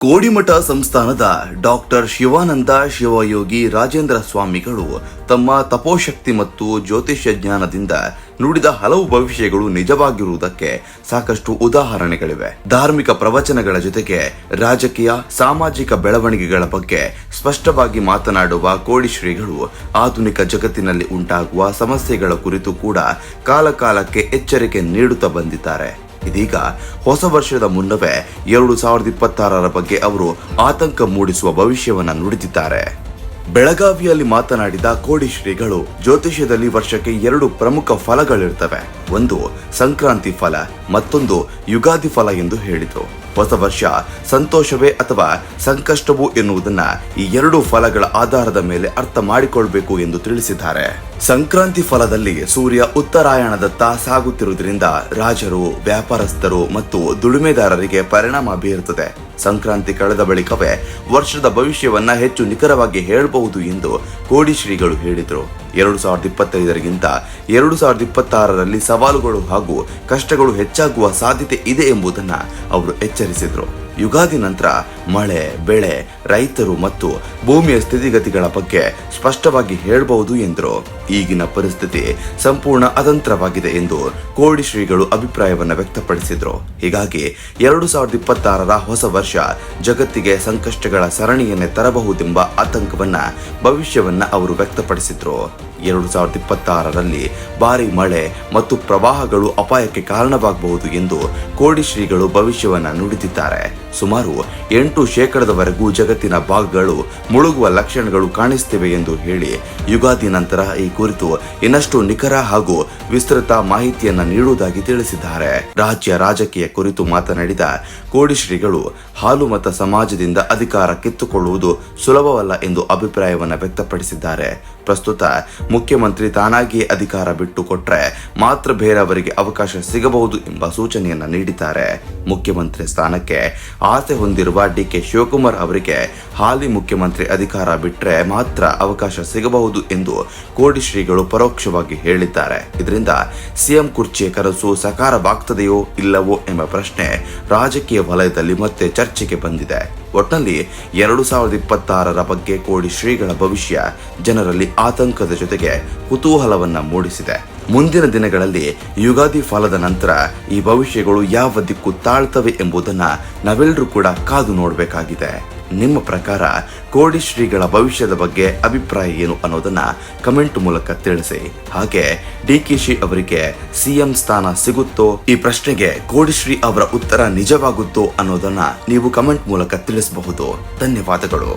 ಕೋಡಿಮಠ ಸಂಸ್ಥಾನದ ಡಾಕ್ಟರ್ ಶಿವಾನಂದ ಶಿವಯೋಗಿ ರಾಜೇಂದ್ರ ಸ್ವಾಮಿಗಳು ತಮ್ಮ ತಪೋಶಕ್ತಿ ಮತ್ತು ಜ್ಯೋತಿಷ್ಯ ಜ್ಞಾನದಿಂದ ನುಡಿದ ಹಲವು ಭವಿಷ್ಯಗಳು ನಿಜವಾಗಿರುವುದಕ್ಕೆ ಸಾಕಷ್ಟು ಉದಾಹರಣೆಗಳಿವೆ. ಧಾರ್ಮಿಕ ಪ್ರವಚನಗಳ ಜೊತೆಗೆ ರಾಜಕೀಯ ಸಾಮಾಜಿಕ ಬೆಳವಣಿಗೆಗಳ ಬಗ್ಗೆ ಸ್ಪಷ್ಟವಾಗಿ ಮಾತನಾಡುವ ಕೋಡಿ ಶ್ರೀಗಳು ಆಧುನಿಕ ಜಗತ್ತಿನಲ್ಲಿ ಉಂಟಾಗುವ ಸಮಸ್ಯೆಗಳ ಕುರಿತು ಕೂಡ ಕಾಲಕಾಲಕ್ಕೆ ಎಚ್ಚರಿಕೆ ನೀಡುತ್ತಾ ಬಂದಿದ್ದಾರೆ. ಇದೀಗ ಹೊಸ ವರ್ಷದ ಮುನ್ನವೇ 2026ರ ಬಗ್ಗೆ ಅವರು ಆತಂಕ ಮೂಡಿಸುವ ಭವಿಷ್ಯವನ್ನ ನುಡಿದಿದ್ದಾರೆ. ಬೆಳಗಾವಿಯಲ್ಲಿ ಮಾತನಾಡಿದ ಕೋಡಿ ಶ್ರೀಗಳು ಜ್ಯೋತಿಷ್ಯದಲ್ಲಿ ವರ್ಷಕ್ಕೆ 2 ಪ್ರಮುಖ ಫಲಗಳಿರ್ತವೆ. ಒಂದು ಸಂಕ್ರಾಂತಿ ಫಲ, ಮತ್ತೊಂದು ಯುಗಾದಿ ಫಲ ಎಂದು ಹೇಳಿದರು. ಹೊಸ ವರ್ಷ ಸಂತೋಷವೇ ಅಥವಾ ಸಂಕಷ್ಟವೋ ಎನ್ನುವುದನ್ನ ಈ 2 ಫಲಗಳ ಆಧಾರದ ಮೇಲೆ ಅರ್ಥ ಮಾಡಿಕೊಳ್ಬೇಕು ಎಂದು ತಿಳಿಸಿದ್ದಾರೆ. ಸಂಕ್ರಾಂತಿ ಫಲದಲ್ಲಿ ಸೂರ್ಯ ಉತ್ತರಾಯಣದತ್ತ ಸಾಗುತ್ತಿರುವುದರಿಂದ ರಾಜರು, ವ್ಯಾಪಾರಸ್ಥರು ಮತ್ತು ದುಡಿಮೆದಾರರಿಗೆ ಪರಿಣಾಮ ಬೀರುತ್ತದೆ. ಸಂಕ್ರಾಂತಿ ಕಳೆದ ಬಳಿಕವೇ ವರ್ಷದ ಭವಿಷ್ಯವನ್ನ ಹೆಚ್ಚು ನಿಖರವಾಗಿ ಹೇಳಬಹುದು ಎಂದು ಕೋಡಿ ಶ್ರೀಗಳು ಹೇಳಿದರು. 2025ರಿಗಿಂತ 2026ರಲ್ಲಿ ಸವಾಲುಗಳು ಹಾಗೂ ಕಷ್ಟಗಳು ಹೆಚ್ಚಾಗುವ ಸಾಧ್ಯತೆ ಇದೆ ಎಂಬುದನ್ನ ಅವರು ಎಚ್ಚರಿಸಿದರು. ಯುಗಾದಿ ನಂತರ ಮಳೆ, ಬೆಳೆ, ರೈತರು ಮತ್ತು ಭೂಮಿಯ ಸ್ಥಿತಿಗತಿಗಳ ಬಗ್ಗೆ ಸ್ಪಷ್ಟವಾಗಿ ಹೇಳಬಹುದು ಎಂದರು. ಈಗಿನ ಪರಿಸ್ಥಿತಿ ಸಂಪೂರ್ಣ ಅತಂತ್ರವಾಗಿದೆ ಎಂದು ಕೋಡಿ ಶ್ರೀಗಳು ಅಭಿಪ್ರಾಯವನ್ನು ವ್ಯಕ್ತಪಡಿಸಿದರು. ಹೀಗಾಗಿ 2026ರ ಹೊಸ ವರ್ಷ ಜಗತ್ತಿಗೆ ಸಂಕಷ್ಟಗಳ ಸರಣಿಯನ್ನೇ ತರಬಹುದೆಂಬ ಆತಂಕವನ್ನ ಭವಿಷ್ಯವನ್ನ ಅವರು ವ್ಯಕ್ತಪಡಿಸಿದ್ರು. 2026ರಲ್ಲಿ ಭಾರಿ ಮಳೆ ಮತ್ತು ಪ್ರವಾಹಗಳು ಅಪಾಯಕ್ಕೆ ಕಾರಣವಾಗಬಹುದು ಎಂದು ಕೋಡಿ ಶ್ರೀಗಳು ಭವಿಷ್ಯವನ್ನ ನುಡಿದಿದ್ದಾರೆ. ಸುಮಾರು 8% ಜಗತ್ತಿನ ಭಾಗಗಳು ಮುಳುಗುವ ಲಕ್ಷಣಗಳು ಕಾಣಿಸುತ್ತಿವೆ ಎಂದು ಹೇಳಿ ಯುಗಾದಿ ನಂತರ ಈ ಕುರಿತು ಇನ್ನಷ್ಟು ನಿಖರ ಹಾಗೂ ವಿಸ್ತೃತ ಮಾಹಿತಿಯನ್ನ ನೀಡುವುದಾಗಿ ತಿಳಿಸಿದ್ದಾರೆ. ರಾಜ್ಯ ರಾಜಕೀಯ ಕುರಿತು ಮಾತನಾಡಿದ ಕೋಡಿ ಶ್ರೀಗಳು ಹಾಲು ಮತ ಸಮಾಜದಿಂದ ಅಧಿಕಾರ ಕಿತ್ತುಕೊಳ್ಳುವುದು ಸುಲಭವಲ್ಲ ಎಂದು ಅಭಿಪ್ರಾಯವನ್ನ ವ್ಯಕ್ತಪಡಿಸಿದ್ದಾರೆ. ಪ್ರಸ್ತುತ ಮುಖ್ಯಮಂತ್ರಿ ತಾನಾಗಿಯೇ ಅಧಿಕಾರ ಬಿಟ್ಟು ಕೊಟ್ರೆ ಮಾತ್ರ ಬೇರೆಯವರಿಗೆ ಅವಕಾಶ ಸಿಗಬಹುದು ಎಂಬ ಸೂಚನೆಯನ್ನ ನೀಡಿದ್ದಾರೆ. ಮುಖ್ಯಮಂತ್ರಿ ಸ್ಥಾನಕ್ಕೆ ಆಸೆ ಹೊಂದಿರುವ ಡಿಕೆ ಶಿವಕುಮಾರ್ ಅವರಿಗೆ ಹಾಲಿ ಮುಖ್ಯಮಂತ್ರಿ ಅಧಿಕಾರ ಬಿಟ್ರೆ ಮಾತ್ರ ಅವಕಾಶ ಸಿಗಬಹುದು ಎಂದು ಕೋಡಿ ಶ್ರೀಗಳು ಪರೋಕ್ಷವಾಗಿ ಹೇಳಿದ್ದಾರೆ. ಇದರಿಂದ ಸಿಎಂ ಕುರ್ಚಿಯ ಕನಸು ಸಾಕಾರವಾಗ್ತದೆಯೋ ಇಲ್ಲವೋ ಎಂಬ ಪ್ರಶ್ನೆ ರಾಜಕೀಯ ವಲಯದಲ್ಲಿ ಮತ್ತೆ ಚರ್ಚೆಗೆ ಬಂದಿದೆ. ಒಟ್ಟಿನಲ್ಲಿ 2026ರ ಬಗ್ಗೆ ಕೋಡಿ ಶ್ರೀಗಳ ಭವಿಷ್ಯ ಜನರಲ್ಲಿ ಆತಂಕದ ಜೊತೆಗೆ ಕುತೂಹಲವನ್ನ ಮೂಡಿಸಿದೆ. ಮುಂದಿನ ದಿನಗಳಲ್ಲಿ ಯುಗಾದಿ ಫಲದ ನಂತರ ಈ ಭವಿಷ್ಯಗಳು ಯಾವ ದಿಕ್ಕು ತಾಳ್ತವೆ ಎಂಬುದನ್ನ ನಾವೆಲ್ಲರೂ ಕೂಡ ಕಾದು ನೋಡಬೇಕಾಗಿದೆ. ನಿಮ್ಮ ಪ್ರಕಾರ ಕೋಡಿ ಶ್ರೀಗಳ ಭವಿಷ್ಯದ ಬಗ್ಗೆ ಅಭಿಪ್ರಾಯ ಏನು ಅನ್ನೋದನ್ನ ಕಮೆಂಟ್ ಮೂಲಕ ತಿಳಿಸಿ. ಹಾಗೆ ಡಿಕೆಶಿ ಅವರಿಗೆ ಸಿಎಂ ಸ್ಥಾನ ಸಿಗುತ್ತೋ, ಈ ಪ್ರಶ್ನೆಗೆ ಕೋಡಿ ಶ್ರೀ ಅವರ ಉತ್ತರ ನಿಜವಾಗುತ್ತೋ ಅನ್ನೋದನ್ನ ನೀವು ಕಮೆಂಟ್ ಮೂಲಕ ತಿಳಿಸಬಹುದು. ಧನ್ಯವಾದಗಳು.